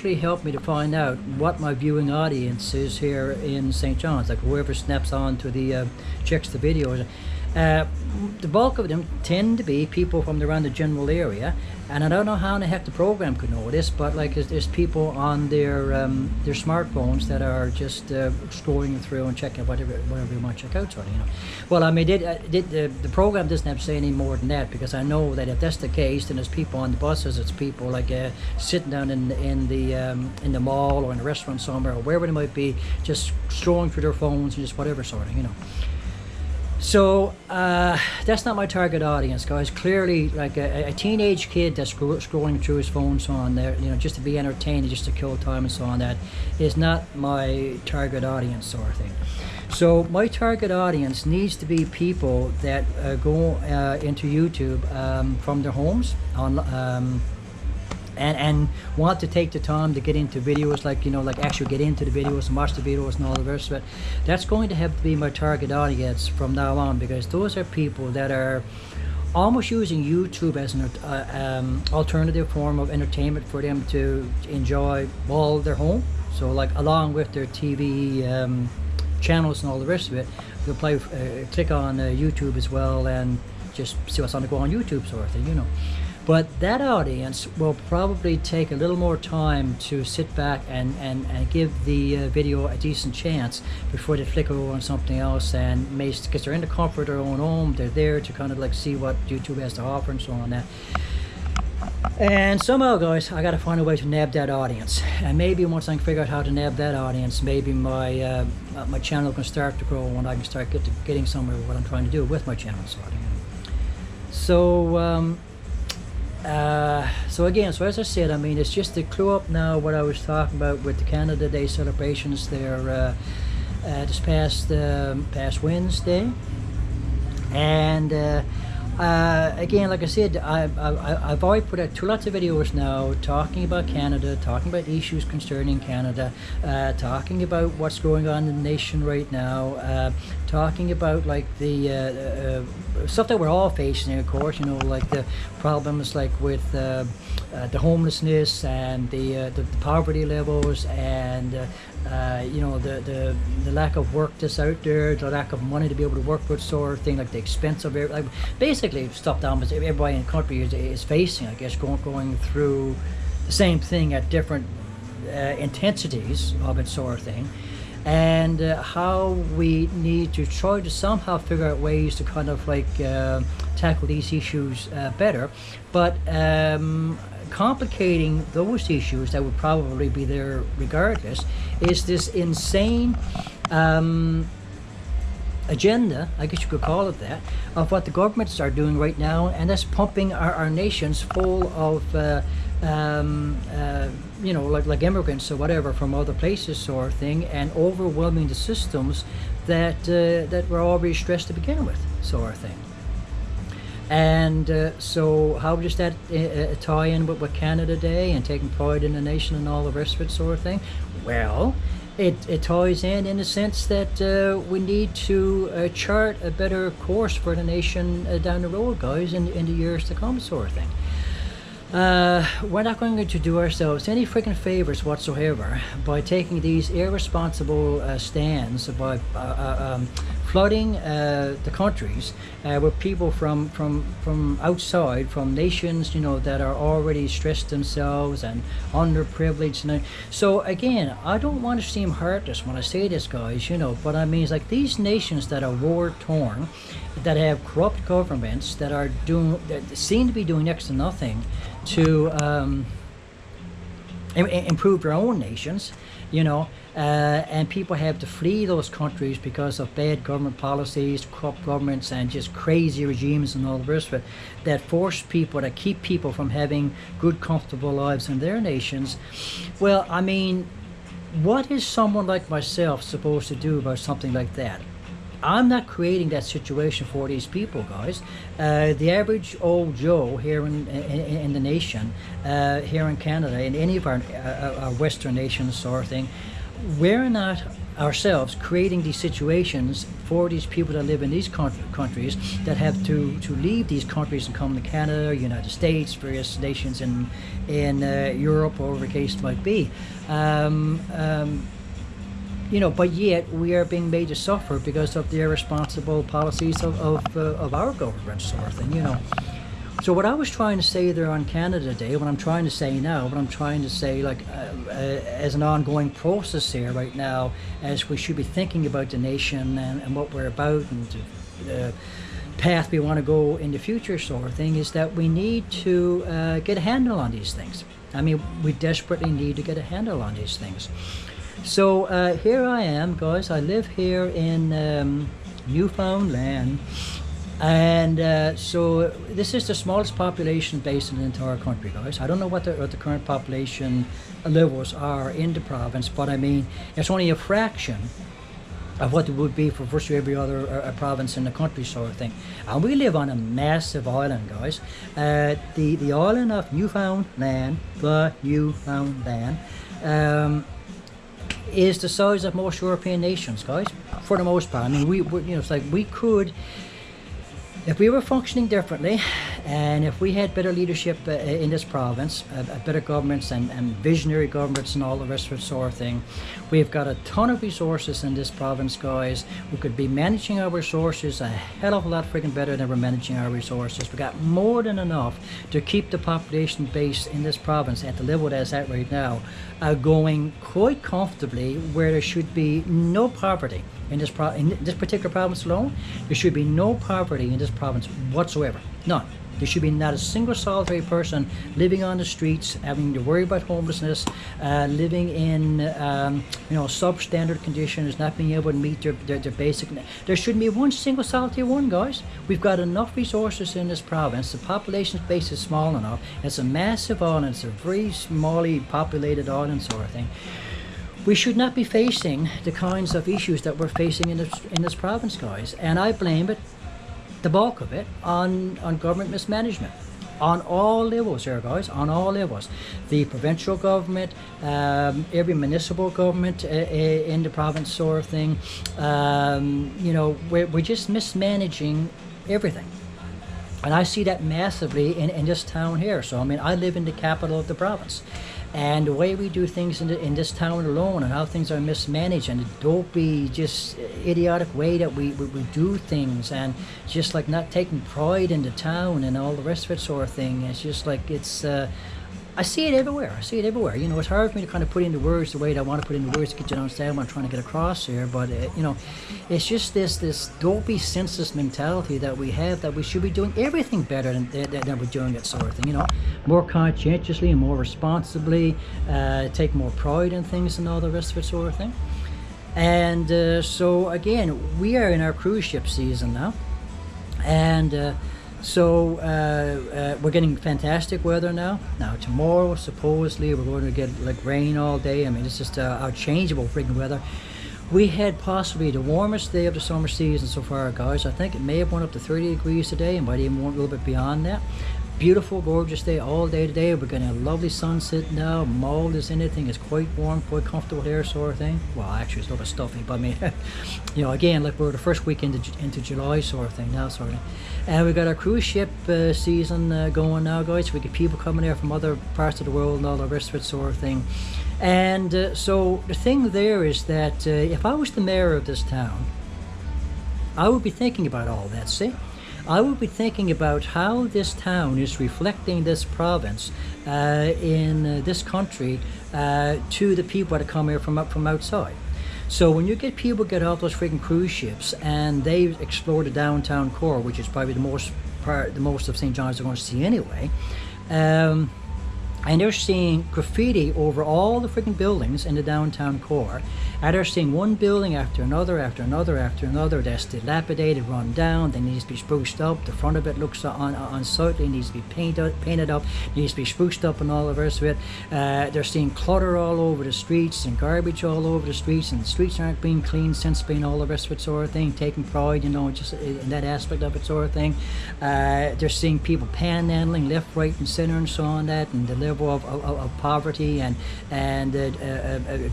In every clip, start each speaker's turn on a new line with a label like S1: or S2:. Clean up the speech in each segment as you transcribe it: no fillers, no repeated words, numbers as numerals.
S1: actually help me to find out what my viewing audience is here in St. John's, like whoever snaps on to the checks the videos. The bulk of them tend to be people from around the general area, and I don't know how in the heck the program could know this, but like there's people on their smartphones that are just scrolling through and checking whatever you want to check out, sort of, you know. Well, I mean, the program doesn't have to say any more than that, because I know that if that's the case, then there's people on the buses, it's people like sitting down in the mall or in a restaurant somewhere or wherever they might be, just scrolling through their phones and just whatever, sort of, you know. So that's not my target audience, guys. Clearly, like a teenage kid that's scrolling through his phone, so on there, you know, just to be entertained, just to kill time and so on, that is not my target audience, sort of thing. So my target audience needs to be people that go into YouTube from their homes on. And want to take the time to get into videos, like, you know, like actually get into the videos and watch the videos and all the rest of it. That's going to have to be my target audience from now on, because those are people that are almost using YouTube as an alternative form of entertainment for them to enjoy while they're home. So like along with their TV channels and all the rest of it, they'll click on YouTube as well and just see what's on the go on YouTube, sort of thing, you know. But that audience will probably take a little more time to sit back and give the video a decent chance before they flick over on something else, and because they're in the comfort of their own home, they're there to kind of like see what YouTube has to offer and so on that. And somehow, guys, I got to find a way to nab that audience, and maybe once I can figure out how to nab that audience, maybe my my channel can start to grow and I can start getting somewhere with what I'm trying to do with my channel, sort of, you know. So again, so as I said, I mean, it's just to clue up now what I was talking about with the Canada Day celebrations there this past Wednesday. And again, like I said, I've already put out lots of videos now talking about Canada, talking about issues concerning Canada, talking about what's going on in the nation right now, talking about like the stuff that we're all facing, of course, you know, like the problems like with the homelessness and the poverty levels, and you know, the lack of work that's out there, the lack of money to be able to work with, sort of thing, like the expense of it, like basically stuff that everybody in the country is facing, I guess, going through the same thing at different intensities of it, sort of thing. And how we need to try to somehow figure out ways to kind of like tackle these issues better, but complicating those issues that would probably be there regardless is this insane agenda, I guess you could call it that, of what the governments are doing right now, and that's pumping our nations full of you know, like immigrants or whatever from other places, sort of thing, and overwhelming the systems that that were already stressed to begin with, sort of thing. And so how does that tie in with Canada Day and taking pride in the nation and all the rest of it, sort of thing? Well, it ties in the sense that we need to chart a better course for the nation down the road, guys, in the years to come, sort of thing. We're not going to do ourselves any freaking favors whatsoever by taking these irresponsible stands, by flooding the countries with people from outside, from nations, you know, that are already stressed themselves and underprivileged. And so again, I don't want to seem heartless when I say this, guys, you know, but I mean, it's like these nations that are war torn, that have corrupt governments, that seem to be doing next to nothing to improve their own nations, you know, and people have to flee those countries because of bad government policies, corrupt governments, and just crazy regimes and all the rest of it, that force people, that keep people from having good, comfortable lives in their nations. Well, I mean, what is someone like myself supposed to do about something like that? I'm not creating that situation for these people, guys. The average old Joe here in the nation, here in Canada, in any of our Western nations, sort of thing, we're not ourselves creating these situations for these people that live in these countries that have to leave these countries and come to Canada, United States, various nations in Europe, or whatever the case might be. But yet we are being made to suffer because of the irresponsible policies of our government, sort of thing. So what I was trying to say there on Canada Day, what I'm trying to say now, what I'm trying to say, as an ongoing process here right now, as we should be thinking about the nation and what we're about and the path we want to go in the future, sort of thing, is that we need to get a handle on these things. I mean, we desperately need to get a handle on these things. So here I am, guys. I live here in Newfoundland. And so this is the smallest population base in the entire country, guys. I don't know what the current population levels are in the province, but I mean, it's only a fraction of what it would be for virtually every other province in the country, sort of thing. And we live on a massive island, guys. The island of Newfoundland, is the size of most European nations, guys, for the most part. I mean, it's like we could, if we were functioning differently, and if we had better leadership in this province, better governments and visionary governments and all the rest of it, sort of thing, we've got a ton of resources in this province, guys. We could be managing our resources a hell of a lot freaking better than we're managing our resources. We got more than enough to keep the population base in this province at the level that's at right now, going quite comfortably, where there should be no poverty. In this particular province alone, there should be no poverty in this province whatsoever. None. There should be not a single solitary person living on the streets, having to worry about homelessness, living in substandard conditions, not being able to meet their basic. There shouldn't be one single solitary one, guys. We've got enough resources in this province. The population base is small enough. It's a massive island. It's a very smally populated island, sort of thing. We should not be facing the kinds of issues that we're facing in this province, guys. And I blame it, the bulk of it, on government mismanagement. On all levels here, guys, on all levels. The provincial government, every municipal government in the province, sort of thing. We're just mismanaging everything. And I see that massively in this town here. So, I mean, I live in the capital of the province. And the way we do things in this town alone, and how things are mismanaged, and the dopey, just idiotic way that we do things, and just like not taking pride in the town and all the rest of it, sort of thing. It's just like, I see it everywhere. I see it everywhere. It's hard for me to kind of put into words the way that I want to put into words to get you to understand what I'm trying to get across here. But it's just this dopey, senseless mentality that we have, that we should be doing everything better than we're doing it, sort of thing. More conscientiously and more responsibly, take more pride in things and all the rest of it, sort of thing. And so again, we are in our cruise ship season now, and. So we're getting fantastic weather now. Now tomorrow, supposedly, we're going to get like rain all day. I mean, it's just our changeable freaking weather. We had possibly the warmest day of the summer season so far, guys. I think it may have went up to 30 degrees today, and might even went a little bit beyond that. Beautiful, gorgeous day all day today. We're getting a lovely sunset now. Mold is in it. Thing is quite warm, quite comfortable here, sort of thing. Well, actually, it's a little bit stuffy, but I mean, again, like we're the first week into July, sort of thing now, sort of thing. And we got our cruise ship season going now, guys. We get people coming here from other parts of the world and all the rest of it, sort of thing. And so the thing there is that if I was the mayor of this town, I would be thinking about all that, see? I would be thinking about how this town is reflecting this province in this country to the people that come here from outside. So when you get people get off those freaking cruise ships and they explore the downtown core, which is probably the most of St. John's they're going to see anyway, and they're seeing graffiti over all the freaking buildings in the downtown core, and they're seeing one building after another that's dilapidated, run down, that needs to be spruced up. The front of it looks unsightly, needs to be painted up, needs to be spruced up, and all the rest of it. They're seeing clutter all over the streets and garbage all over the streets, and the streets aren't being cleaned since being all the rest of it, sort of thing, taking pride, just in that aspect of it, sort of thing. They're seeing people panhandling left, right, and center, and so on that, and delivering level of poverty and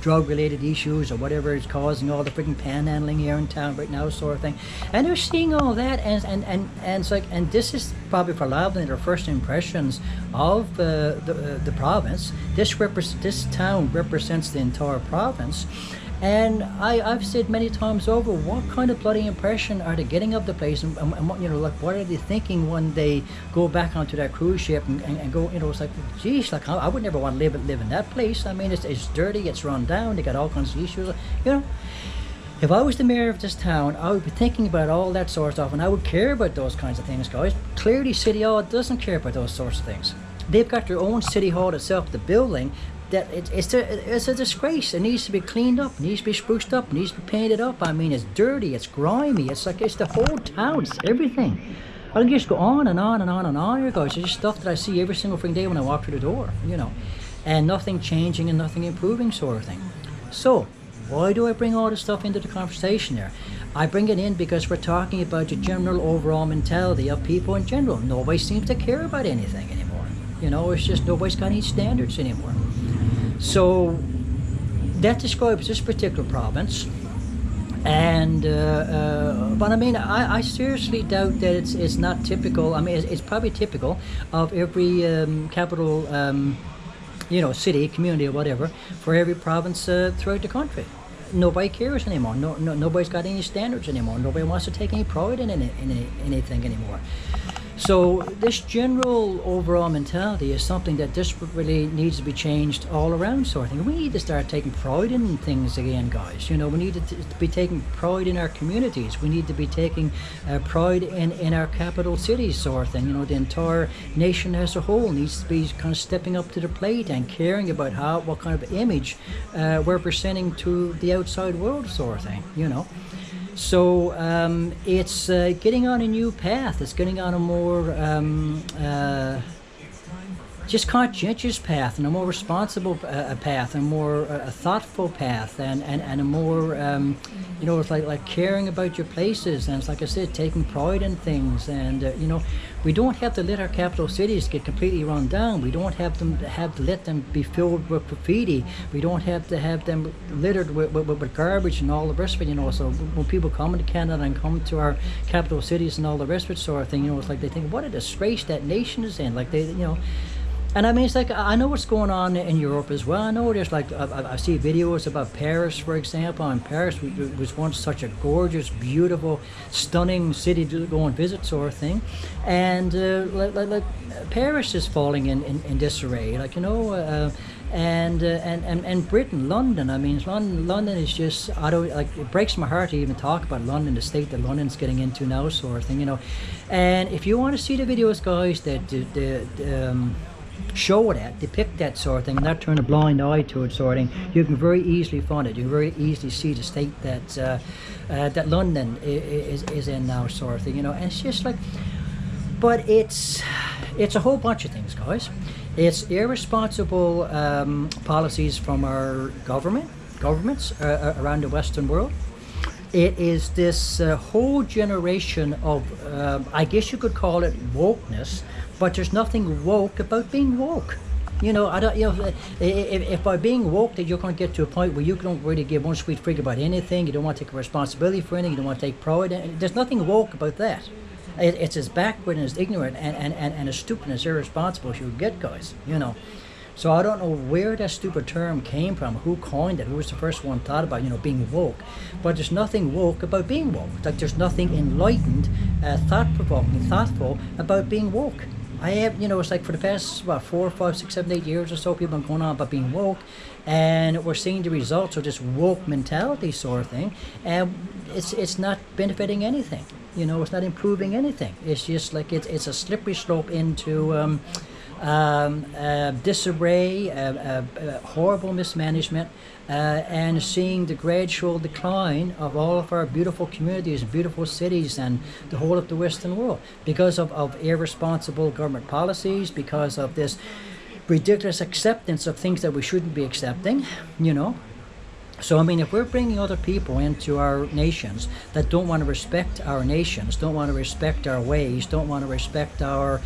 S1: drug-related issues or whatever is causing all the freaking panhandling here in town right now, sort of thing. And they're seeing all that, and it's like, and this is probably for a lot of them their first impressions of the province. This town represents the entire province. And I've said many times over, what kind of bloody impression are they getting of the place, and what, you know, like, what are they thinking when they go back onto that cruise ship and go, you know, it's like, geez, like, I would never want to live in that place. I mean, it's dirty, it's run down, they got all kinds of issues, you know. If I was the mayor of this town, I would be thinking about all that sort of stuff, and I would care about those kinds of things, guys. Clearly, City Hall doesn't care about those sorts of things. They've got their own City Hall itself, the building, that it's a disgrace. It needs to be cleaned up, it needs to be spruced up, it needs to be painted up. I mean, it's dirty, it's grimy, it's like, it's the whole town, it's everything. I can just go on and on and on and on here, guys. It's just stuff that I see every single freaking day when I walk through the door, you know, and nothing changing and nothing improving, sort of thing. So why do I bring all this stuff into the conversation there? I bring it in because we're talking about the general overall mentality of people in general. Nobody seems to care about anything anymore. You know, it's just nobody's got any standards anymore. So that describes this particular province. And but I mean, I seriously doubt that it's not typical. I mean, it's probably typical of every capital, you know, city, community, or whatever, for every province throughout the country. Nobody cares anymore. Nobody's got any standards anymore. Nobody wants to take any pride in anything anymore. So this general overall mentality is something that desperately needs to be changed all around, sort of thing. We need to start taking pride in things again, guys. You know, we need to be taking pride in our communities. We need to be taking pride in our capital cities, sort of thing. You know, the entire nation as a whole needs to be kind of stepping up to the plate and caring about what kind of image we're presenting to the outside world, sort of thing, you know. So it's getting on a new path. It's getting on a more just conscientious path, and a more responsible path, and more thoughtful path, and a more you know, it's like caring about your places, and it's like I said, taking pride in things. And you know, we don't have to let our capital cities get completely run down. We don't have to let them be filled with graffiti. We don't have to have them littered with garbage and all the rest of it, you know. So when people come into Canada and come to our capital cities and all the rest of it, sort of thing, you know, it's like they think, what a disgrace that nation is in. Like, they, you know. And I mean, it's like, I know what's going on in Europe as well. I know there's like, I see videos about Paris, for example. And Paris was once such a gorgeous, beautiful, stunning city to go and visit, sort of thing. And like Paris is falling in disarray, like, you know. And Britain, London. I mean, London is just, I don't, like, it breaks my heart to even talk about London, the state that London's getting into now, sort of thing, you know. And if you want to see the videos, guys, that show that, depict that sort of thing, and not turn a blind eye to it, sort of thing, you can very easily find it. You can very easily see the state that that London is in now, sort of thing, you know. And it's just like, but it's a whole bunch of things, guys. It's irresponsible policies from our governments around the Western world. It is this whole generation of, I guess you could call it wokeness, but there's nothing woke about being woke. You know, I don't. You know, if by being woke that you're going to get to a point where you don't really give one sweet frig about anything, you don't want to take responsibility for anything, you don't want to take pride. There's nothing woke about that. It's as backward and as ignorant and as stupid and as irresponsible as you would get, guys. You know. So I don't know where that stupid term came from, who coined it, who was the first one thought about, you know, being woke. But there's nothing woke about being woke. Like, there's nothing enlightened, thought-provoking, thoughtful about being woke. I have, you know, it's like for the past, what, 4, 5, 6, 7, 8 years or so, people have been going on about being woke, and we're seeing the results of this woke mentality, sort of thing, and it's not benefiting anything. You know, it's not improving anything. It's just like it's a slippery slope into disarray, horrible mismanagement, and seeing the gradual decline of all of our beautiful communities and beautiful cities and the whole of the Western world because of irresponsible government policies, because of this ridiculous acceptance of things that we shouldn't be accepting, you know. So, I mean, if we're bringing other people into our nations that don't want to respect our nations, don't want to respect our ways, don't want to respect our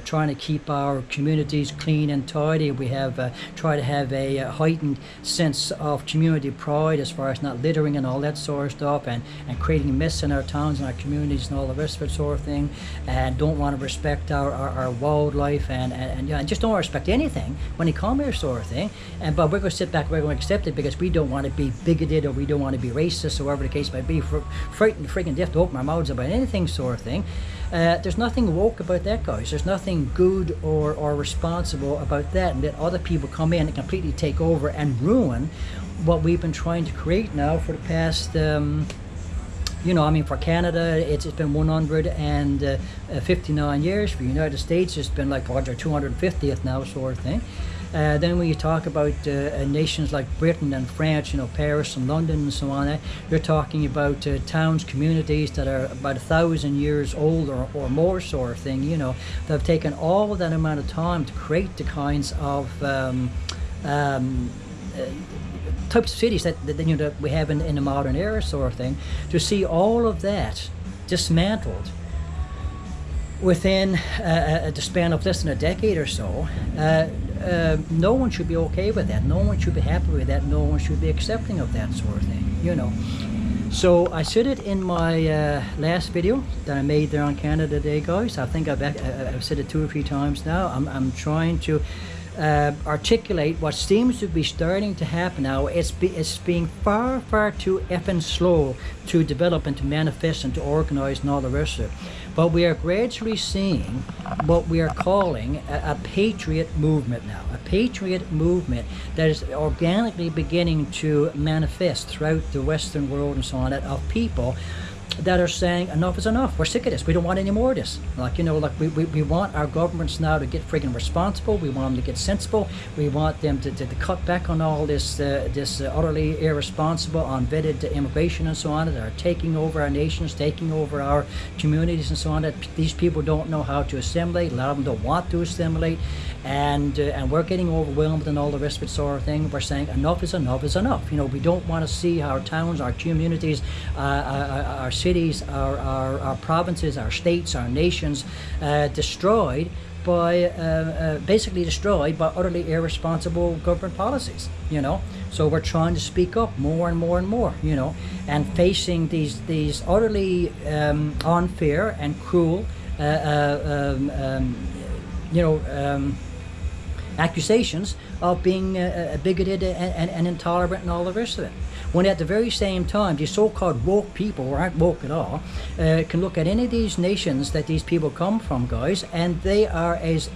S1: trying to keep our communities clean and tidy, we have try to have a heightened sense of community pride as far as not littering and all that sort of stuff, and creating mess in our towns and our communities and all the rest of it sort of thing, and don't want to respect our wildlife, and you know, just don't want to respect anything when they come here sort of thing. But we're going to sit back, we're going to accept it because we don't want to be bigoted, or we don't want to be racist, or whatever the case might be, frightened freaking deaf to open our mouths about anything sort of thing. There's nothing woke about that, guys. There's nothing good or responsible about that, and let other people come in and completely take over and ruin what we've been trying to create now for the past you know, I mean, for Canada, it's been 159 years. For the United States, it's been like, what, their 250th now, sort of thing. Then when you talk about nations like Britain and France, you know, Paris and London and so on, you're talking about towns, communities that are about 1,000 years old or more sort of thing, you know, that have taken all of that amount of time to create the kinds of types of cities that you know, that we have in the modern era sort of thing. To see all of that dismantled within the span of less than a decade or so, no one should be okay with that. No one should be happy with that. No one should be accepting of that sort of thing, you know. So I said it in my last video that I made there on Canada Day, guys. I think I've said it 2 or 3 times now. I'm trying to articulate what seems to be starting to happen now. It's being far too effing slow to develop and to manifest and to organize and all the rest of it. But we are gradually seeing what we are calling a patriot movement now. A patriot movement that is organically beginning to manifest throughout the Western world and so on, of people that are saying enough is enough. We're sick of this. We don't want any more of this. Like, you know, like we want our governments now to get friggin' responsible. We want them to get sensible. We want them to cut back on all this utterly irresponsible, unvetted immigration and so on that are taking over our nations, taking over our communities and so on, that these people don't know how to assimilate. A lot of them don't want to assimilate, and we're getting overwhelmed and all the rest of it sort of thing. We're saying enough is enough is enough. You know, we don't want to see our towns, our communities, our cities, our provinces, our states, our nations destroyed by basically destroyed by utterly irresponsible government policies, you know. So we're trying to speak up more and more and more, you know, and facing these utterly unfair and cruel accusations of being bigoted and intolerant and all the rest of it. When at the very same time, these so-called woke people, or aren't woke at all, can look at any of these nations that these people come from, guys, and they are as